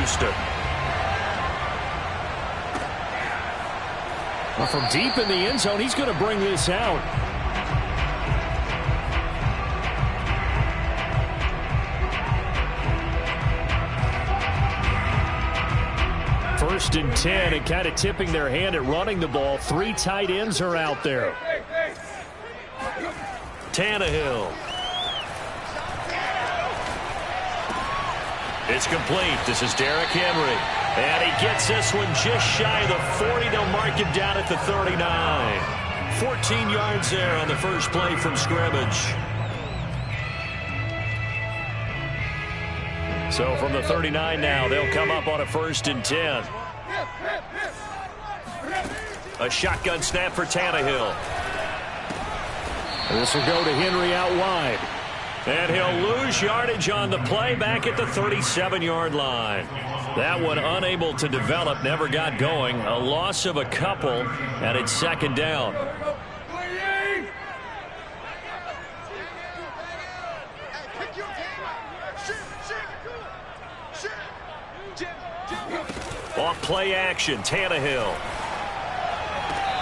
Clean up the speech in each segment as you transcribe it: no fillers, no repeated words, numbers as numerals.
Houston. Well, from deep in the end zone, he's going to bring this out. First and 10, and kind of tipping their hand at running the ball. 3 tight ends are out there. Tannehill. It's complete. This is Derrick Henry. And he gets this one just shy of the 40. They'll mark him down at the 39. 14 yards there on the first play from scrimmage. So from the 39 now, they'll come up on a first and 10. A shotgun snap for Tannehill. This will go to Henry out wide. And he'll lose yardage on the play back at the 37-yard line. That one unable to develop, never got going. A loss of a couple, and it's second down. Off play action, Tannehill.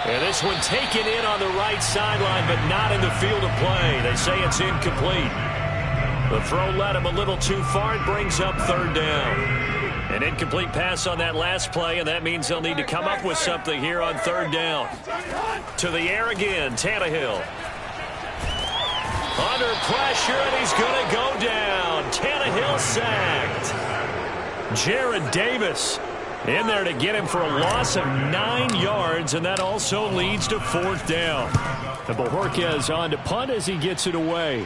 And this one taken in on the right sideline, but not in the field of play. They say it's incomplete. The throw led him a little too far. It brings up third down. An incomplete pass on that last play, and that means they'll need to come up with something here on third down. To the air again, Tannehill. Under pressure, and he's going to go down. Tannehill sacked. Jared Davis in there to get him for a loss of 9 yards, and that also leads to fourth down. And Bojorquez on to punt as he gets it away.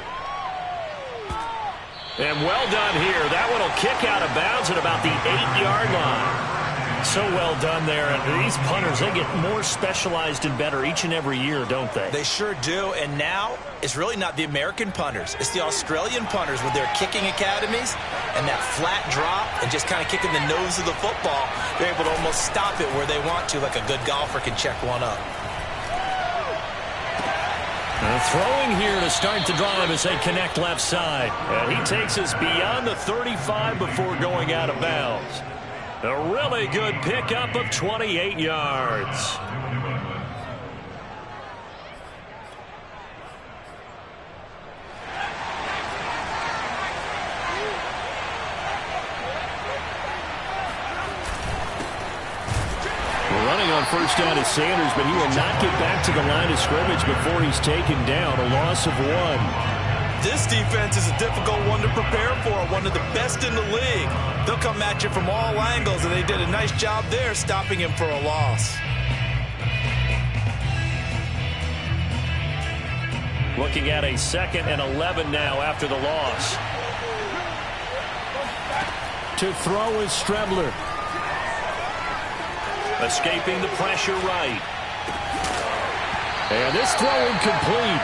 And well done here. That one will kick out of bounds at about the 8-yard line. So well done there. And these punters, they get more specialized and better each and every year, don't they? They sure do. And now it's really not the American punters. It's the Australian punters with their kicking academies and that flat drop and just kind of kicking the nose of the football. They're able to almost stop it where they want to, like a good golfer can check one up. Throwing here to start the drive as they connect left side. And he takes us beyond the 35 before going out of bounds. A really good pickup of 28 yards. Running on first down is Sanders, but he will not get back to the line of scrimmage before he's taken down. A loss of 1. This defense is a difficult one to prepare for, one of the best in the league. They'll come at you from all angles, and they did a nice job there stopping him for a loss. Looking at a 2nd and 11 now after the loss. To throw is Strebler. Escaping the pressure right. And this throw incomplete.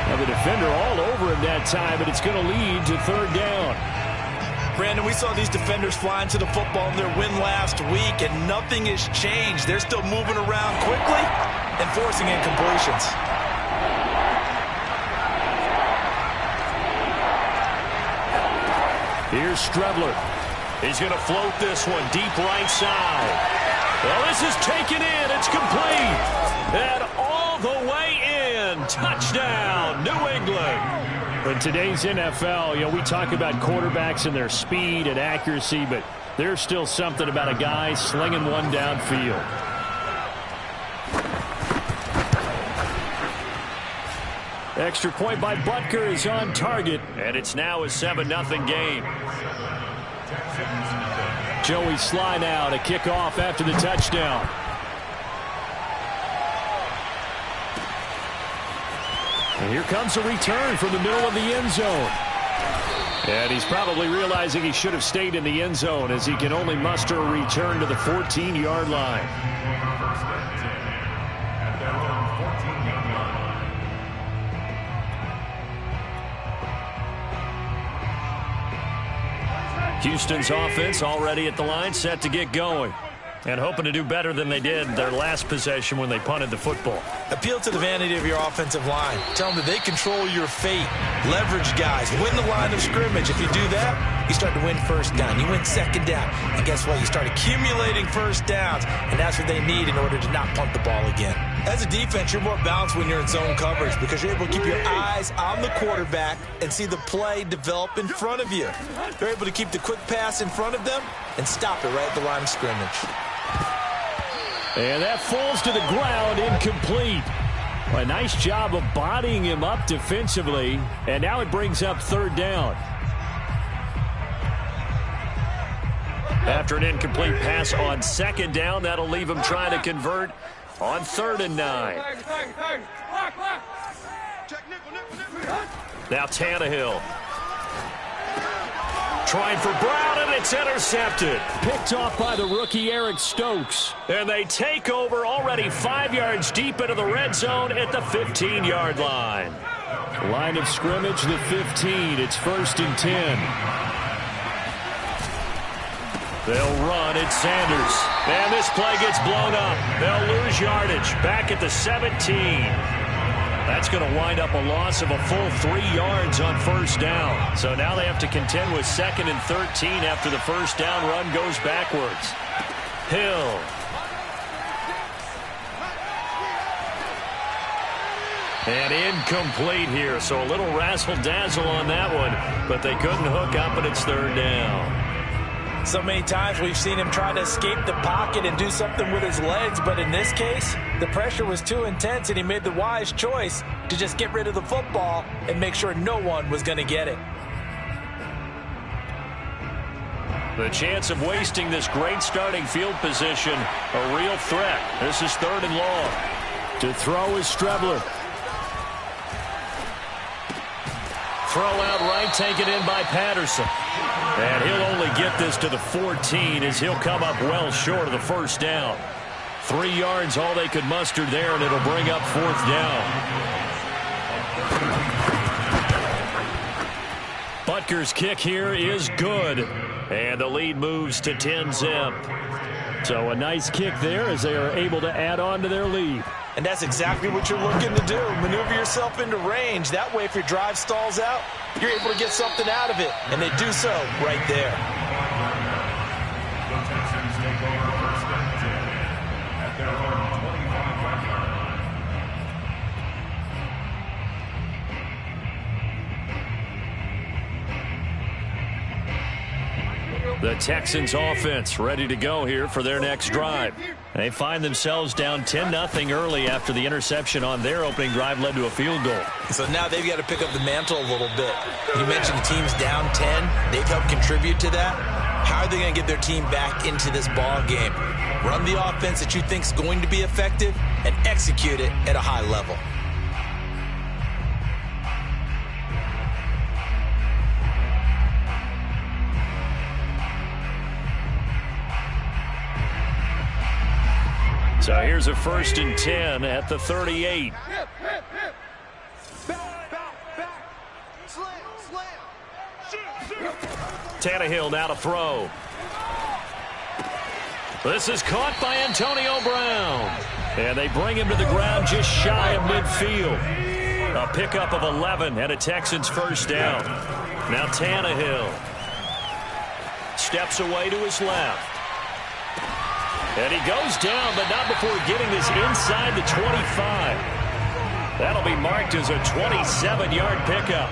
Now the defender all over him that time, but it's going to lead to third down. Brandon, we saw these defenders flying to the football in their win last week, and nothing has changed. They're still moving around quickly and forcing incompletions. Here's Strebler. He's going to float this one deep right side. Well, this is taken in. It's complete. And all the way in. Touchdown, New England. In today's NFL, we talk about quarterbacks and their speed and accuracy, but there's still something about a guy slinging one downfield. Extra point by Butker is on target. And it's now a 7-0 game. Joey Sly now to kick off after the touchdown. And here comes a return from the middle of the end zone. And he's probably realizing he should have stayed in the end zone as he can only muster a return to the 14-yard line. Houston's offense already at the line, set to get going. And hoping to do better than they did their last possession when they punted the football. Appeal to the vanity of your offensive line. Tell them that they control your fate. Leverage guys. Win the line of scrimmage. If you do that, you start to win first down. You win second down. And guess what? You start accumulating first downs. And that's what they need in order to not punt the ball again. As a defense, you're more balanced when you're in zone coverage because you're able to keep your eyes on the quarterback and see the play develop in front of you. They're able to keep the quick pass in front of them and stop it right at the line of scrimmage. And that falls to the ground, incomplete. A nice job of bodying him up defensively, and now it brings up third down. After an incomplete pass on second down, that'll leave him trying to convert on 3rd and 9. Now Tannehill. Trying for Brown, and it's intercepted. Picked off by the rookie Eric Stokes. And they take over already 5 yards deep into the red zone at the 15-yard line. Line of scrimmage, the 15. It's 1st and 10. They'll run. It's Sanders. And this play gets blown up. They'll lose yardage. Back at the 17. That's going to wind up a loss of a full 3 yards on first down. So now they have to contend with 2nd and 13 after the first down run goes backwards. Hill. And incomplete here. So a little razzle-dazzle on that one. But they couldn't hook up, and it's 3rd down. So many times we've seen him try to escape the pocket and do something with his legs, but in this case, the pressure was too intense and he made the wise choice to just get rid of the football and make sure no one was going to get it. The chance of wasting this great starting field position, a real threat. This is 3rd and long. To throw is Strebler. Throw out right, taken in by Patterson. And he'll only get this to the 14 as he'll come up well short of the first down. 3 yards, all they could muster there, and it'll bring up 4th down. Butker's kick here is good. And the lead moves to 10-zip. So a nice kick there as they are able to add on to their lead. And that's exactly what you're looking to do. Maneuver yourself into range. That way, if your drive stalls out, you're able to get something out of it. And they do so right there. The Texans offense ready to go here for their next drive. They find themselves down 10-0 early after the interception on their opening drive led to a field goal. So now they've got to pick up the mantle a little bit. You mentioned the team's down 10. They've helped contribute to that. How are they going to get their team back into this ball game? Run the offense that you think is going to be effective and execute it at a high level. So here's a 1st and 10 at the 38. Tannehill now to throw. This is caught by Antonio Brown. And they bring him to the ground just shy of midfield. A pickup of 11 and a Texans first down. Now Tannehill steps away to his left. And he goes down, but not before getting this inside the 25. That'll be marked as a 27-yard pickup.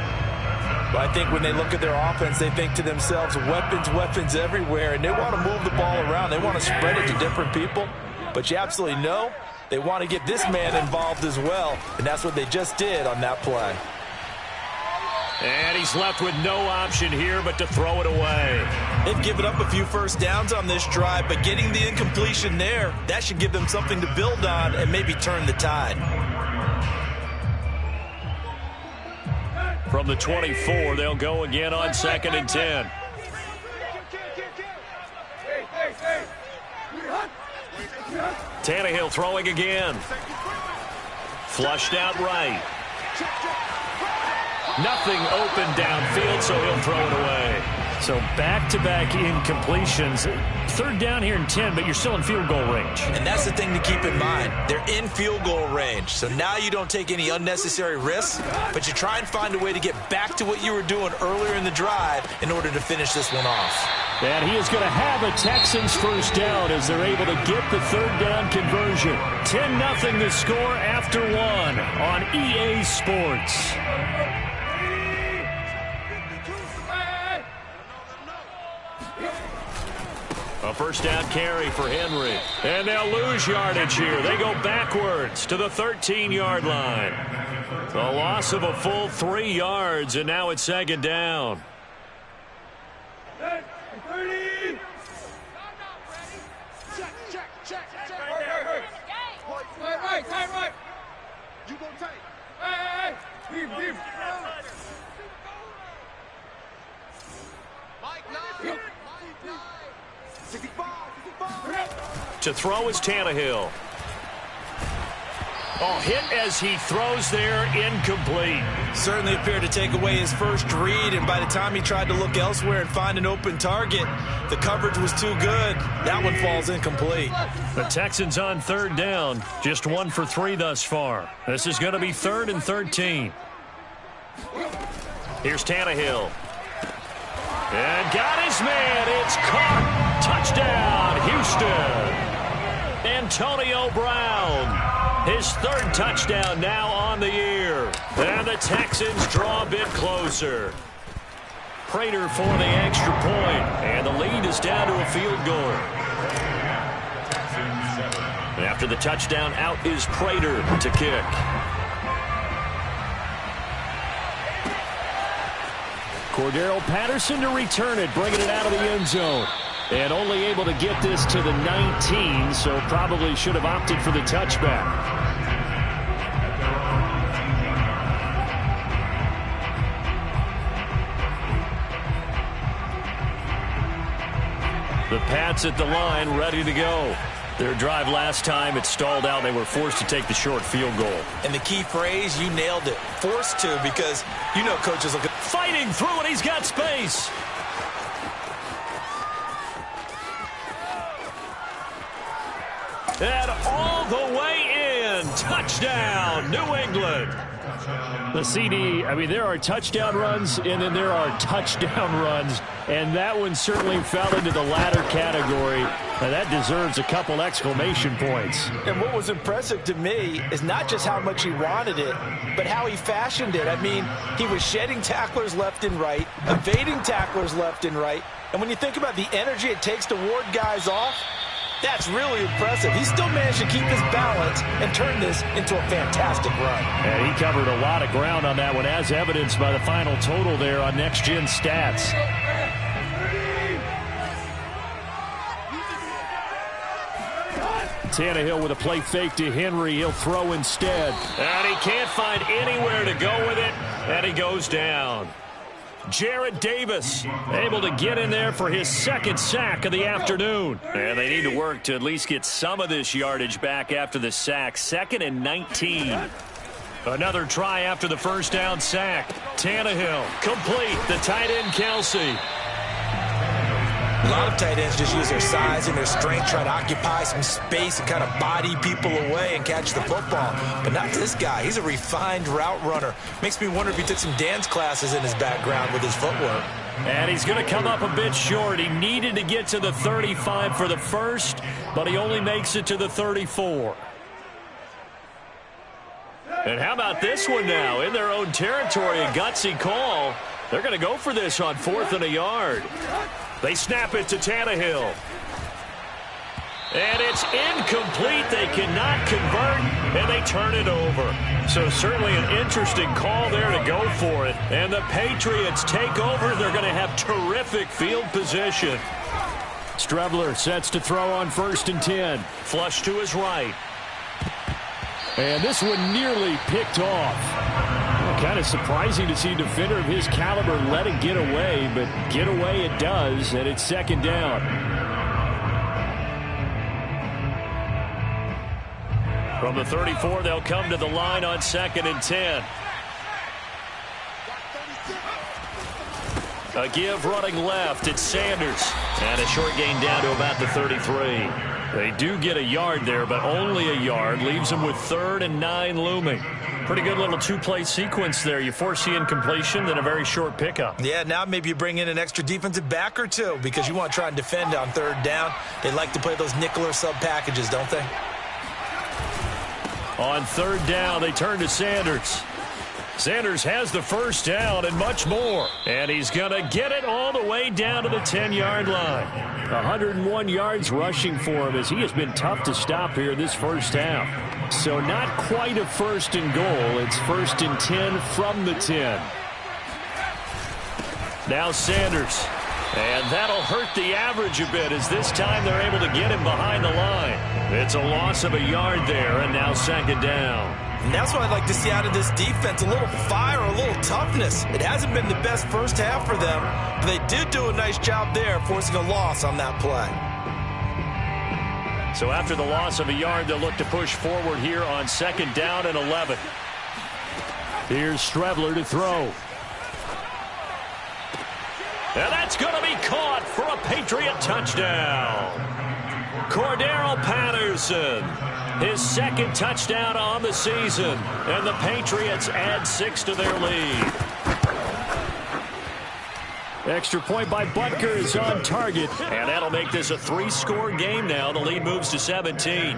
But I think when they look at their offense, they think to themselves, weapons everywhere, and they want to move the ball around. They want to spread it to different people. But you absolutely know they want to get this man involved as well, and that's what they just did on that play. And he's left with no option here but to throw it away. They've given up a few first downs on this drive, but getting the incompletion there, that should give them something to build on and maybe turn the tide. From the 24, they'll go again on 2nd and 10. Tannehill throwing again. Flushed out right. Nothing open downfield, so he'll throw it away. So back-to-back incompletions. Third down here in 10, but you're still in field goal range. And that's the thing to keep in mind. They're in field goal range. So now you don't take any unnecessary risks, but you try and find a way to get back to what you were doing earlier in the drive in order to finish this one off. And he is going to have a Texans first down as they're able to get the third down conversion. 10-0 the score after one on EA Sports. A first down carry for Henry. And they'll lose yardage here. They go backwards to the 13-yard line. A loss of a full 3 yards, and now it's second down. Right. You gonna take. Hey. Leave. To throw is Tannehill. Oh, hit as he throws there, incomplete. Certainly appeared to take away his first read, and by the time he tried to look elsewhere and find an open target, the coverage was too good. That one falls incomplete. The Texans on third down, just 1 for 3 thus far. This is going to be 3rd and 13. Here's Tannehill. And got his man. It's caught. Touchdown, Houston. Antonio Brown, his 3rd touchdown now on the year. And the Texans draw a bit closer. Prater for the extra point, and the lead is down to a field goal. And after the touchdown, out is Prater to kick. Cordero Patterson to return it, bringing it out of the end zone. And only able to get this to the 19, so probably should have opted for the touchback. The Pats at the line, ready to go. Their drive last time, it stalled out. They were forced to take the short field goal. And the key phrase, you nailed it. Forced to, because you know coaches look at fighting through it. He's got space. And all the way in. Touchdown, New England. The CD, I mean, there are touchdown runs, and then there are touchdown runs. And that one certainly fell into the latter category. And that deserves a couple exclamation points. And what was impressive to me is not just how much he wanted it, but how he fashioned it. I mean, he was shedding tacklers left and right, evading tacklers left and right. And when you think about the energy it takes to ward guys off, that's really impressive. He still managed to keep his balance and turn this into a fantastic run. And he covered a lot of ground on that one, as evidenced by the final total there on Next Gen Stats. Tannehill with a play fake to Henry. He'll throw instead. And he can't find anywhere to go with it, and he goes down. Jared Davis able to get in there for his 2nd sack of the afternoon. And they need to work to at least get some of this yardage back after the sack. 2nd and 19. Another try after the first down sack. Tannehill complete. The tight end Kelsey. A lot of tight ends just use their size and their strength, try to occupy some space and kind of body people away and catch the football. But not this guy. He's a refined route runner. Makes me wonder if he took some dance classes in his background with his footwork. And he's going to come up a bit short. He needed to get to the 35 for the first, but he only makes it to the 34. And how about this one now? In their own territory, a gutsy call. They're going to go for this on 4th and a yard. They snap it to Tannehill. And it's incomplete. They cannot convert, and they turn it over. So certainly an interesting call there to go for it. And the Patriots take over. They're going to have terrific field position. Strebler sets to throw on 1st and 10. Flush to his right. And this one nearly picked off. Kind of surprising to see a defender of his caliber let it get away, but get away it does, and it's 2nd down. From the 34, they'll come to the line on 2nd and 10. A give running left. It's Sanders. And a short gain down to about the 33. They do get a yard there, but only a yard. Leaves them with 3rd and 9 looming. Pretty good little two-play sequence there. You force the incompletion, then a very short pickup. Yeah, now maybe you bring in an extra defensive back or two because you want to try and defend on 3rd down. They like to play those nickel or sub packages, don't they? On 3rd down, they turn to Sanders. Sanders has the first down and much more. And he's going to get it all the way down to the 10-yard line. 101 yards rushing for him as he has been tough to stop here this first half. So not quite a 1st and goal. It's 1st and 10 from the 10. Now Sanders. And that'll hurt the average a bit as this time they're able to get him behind the line. It's a loss of a yard there, and now 2nd down. And that's what I'd like to see out of this defense, a little fire, a little toughness. It hasn't been the best first half for them, but they did do a nice job there forcing a loss on that play. So after the loss of a yard, they'll look to push forward here on 2nd down and 11. Here's Strebler to throw. And that's going to be caught for a Patriot touchdown. Cordero Patterson, his 2nd touchdown on the season. And the Patriots add 6 to their lead. Extra point by Butker is on target. And that'll make this a 3-score game now. The lead moves to 17.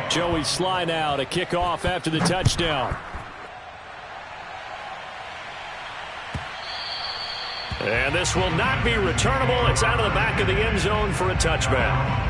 Joey Sly now to kick off after the touchdown. And this will not be returnable. It's out of the back of the end zone for a touchback.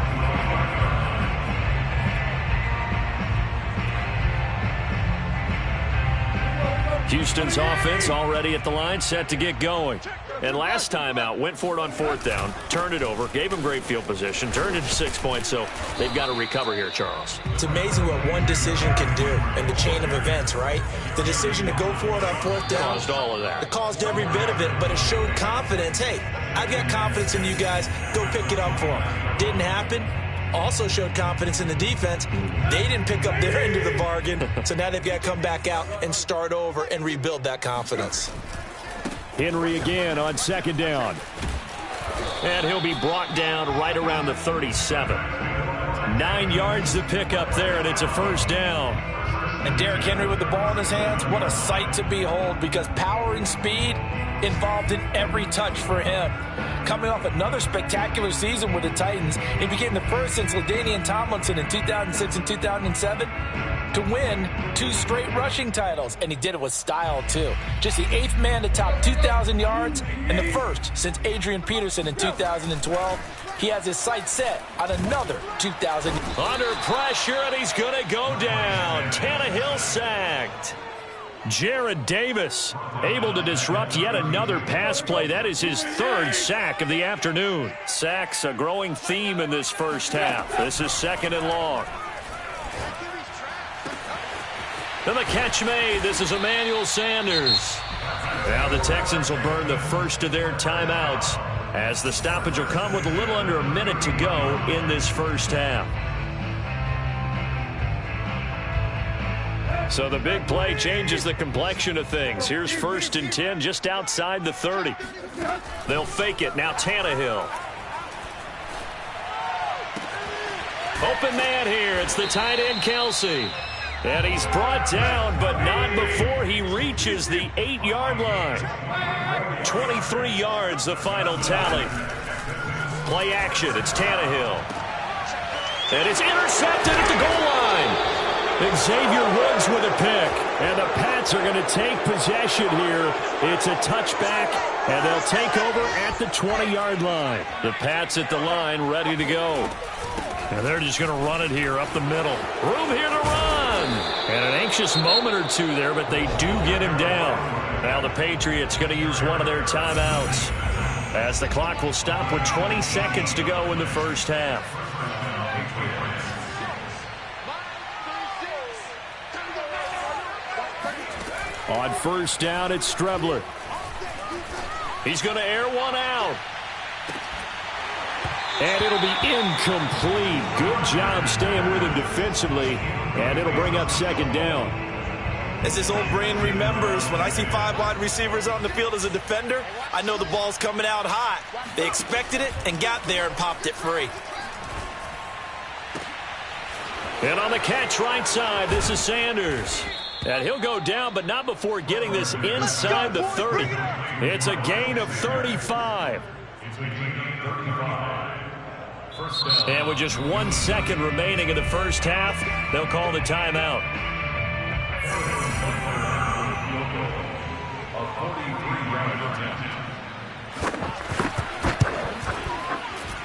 Houston's offense already at the line, set to get going. And last time out, went for it on 4th down, turned it over, gave them great field position, turned it to 6 points, so they've got to recover here, Charles. It's amazing what one decision can do in the chain of events, right? The decision to go for it on 4th down. Caused all of that. It caused every bit of it, but it showed confidence. Hey, I've got confidence in you guys. Go pick it up for them. Didn't happen. Also showed confidence in the defense. They didn't pick up their end of the bargain, so now they've got to come back out and start over and rebuild that confidence. Henry again on 2nd down. And he'll be brought down right around the 37. 9 yards to pick up there, and it's a 1st down. And Derrick Henry with the ball in his hands, what a sight to behold, because power and speed involved in every touch for him. Coming off another spectacular season with the Titans, he became the first since LaDainian Tomlinson in 2006 and 2007 to win 2 straight rushing titles, and he did it with style too. Just the 8th man to top 2,000 yards and the first since Adrian Peterson in 2012. He has his sights set on another 2,000. Under pressure, and he's going to go down. Tannehill sacked. Jared Davis able to disrupt yet another pass play. That is his 3rd sack of the afternoon. Sacks a growing theme in this first half. This is 2nd and long. And the catch made. This is Emmanuel Sanders. Now the Texans will burn the first of their timeouts as the stoppage will come with a little under a minute to go in this first half. So the big play changes the complexion of things. Here's 1st and 10 just outside the 30. They'll fake it. Now Tannehill. Open man here. It's the tight end, Kelsey. And he's brought down, but not before he reaches the 8-yard line. 23 yards, the final tally. Play action. It's Tannehill. And it's intercepted at the goal line. Xavier Woods with a pick. And the Pats are going to take possession here. It's a touchback, and they'll take over at the 20-yard line. The Pats at the line ready to go. And they're just going to run it here up the middle. Room here to run. And an anxious moment or two there, but they do get him down. Now the Patriots going to use one of their timeouts as the clock will stop with 20 seconds to go in the first half. On first down, it's Strebler. He's going to air one out. And it'll be incomplete. Good job staying with him defensively. And it'll bring up second down. As his old brain remembers, when I see 5 wide receivers on the field as a defender, I know the ball's coming out hot. They expected it and got there and popped it free. And on the catch right side, this is Sanders. And he'll go down, but not before getting this inside the 30. It's a gain of 35. And with just 1 second remaining in the first half, they'll call the timeout.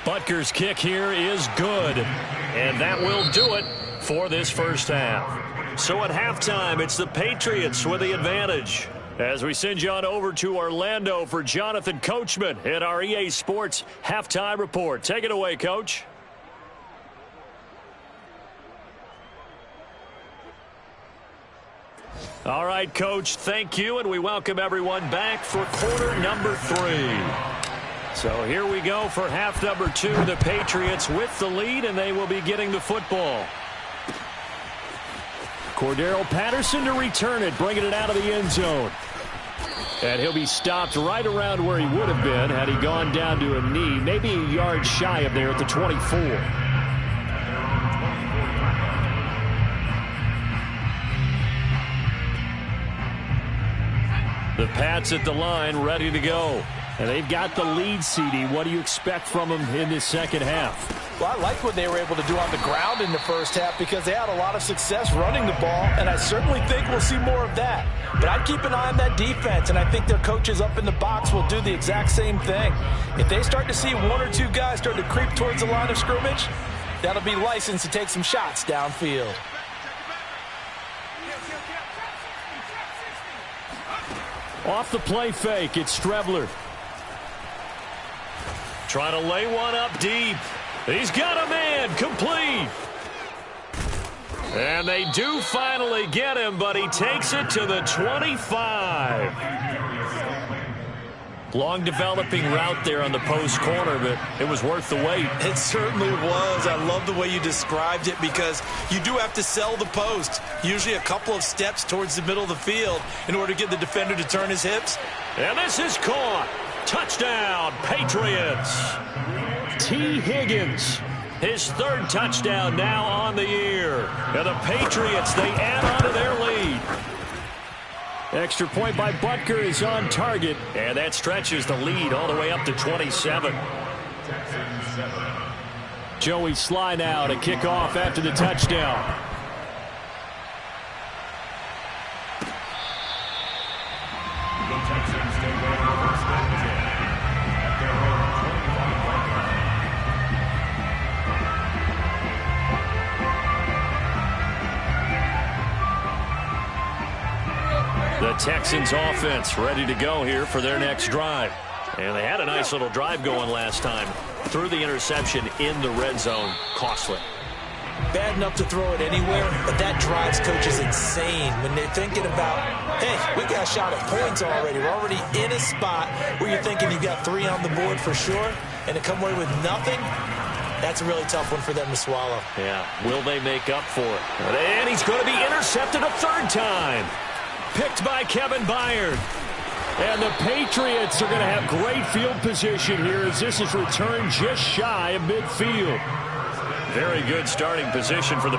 Butker's kick here is good. And that will do it for this first half. So at halftime, it's the Patriots with the advantage. As we send you on over to Orlando for Jonathan Coachman in our EA Sports Halftime Report. Take it away, Coach. All right, Coach, thank you, and we welcome everyone back for quarter number 3. So here we go for half number 2. The Patriots with the lead, and they will be getting the football. Cordero Patterson to return it, bringing it out of the end zone. And he'll be stopped right around where he would have been had he gone down to a knee, maybe a yard shy of there at the 24. The Pats at the line, ready to go. And they've got the lead, CD. What do you expect from them in this second half? Well, I like what they were able to do on the ground in the first half because they had a lot of success running the ball, and I certainly think we'll see more of that. But I'd keep an eye on that defense, and I think their coaches up in the box will do the exact same thing. If they start to see 1 or 2 guys start to creep towards the line of scrimmage, that'll be licensed to take some shots downfield. Off the play fake, it's Strebler. Trying to lay one up deep. He's got a man, complete. And they do finally get him, but he takes it to the 25. Long developing route there on the post corner, but it was worth the wait. It certainly was. I love the way you described it because you do have to sell the post. Usually a couple of steps towards the middle of the field in order to get the defender to turn his hips. And this is caught. Touchdown, Patriots. T. Higgins, his 3rd touchdown now on the year. And the Patriots, they add on to their lead. Extra point by Butker is on target, and that stretches the lead all the way up to 27. Joey Sly now to kick off after the touchdown. The Texans offense ready to go here for their next drive. And they had a nice little drive going last time. Threw the interception in the red zone. Costly. Bad enough to throw it anywhere, but that drives coaches insane when they're thinking about, hey, we got a shot at points already. We're already in a spot where you're thinking you've got 3 on the board for sure, and to come away with nothing, that's a really tough one for them to swallow. Yeah, will they make up for it? And he's going to be intercepted a 3rd time. Picked by Kevin Byard. And the Patriots are going to have great field position here as this is returned just shy of midfield. Very good starting position for the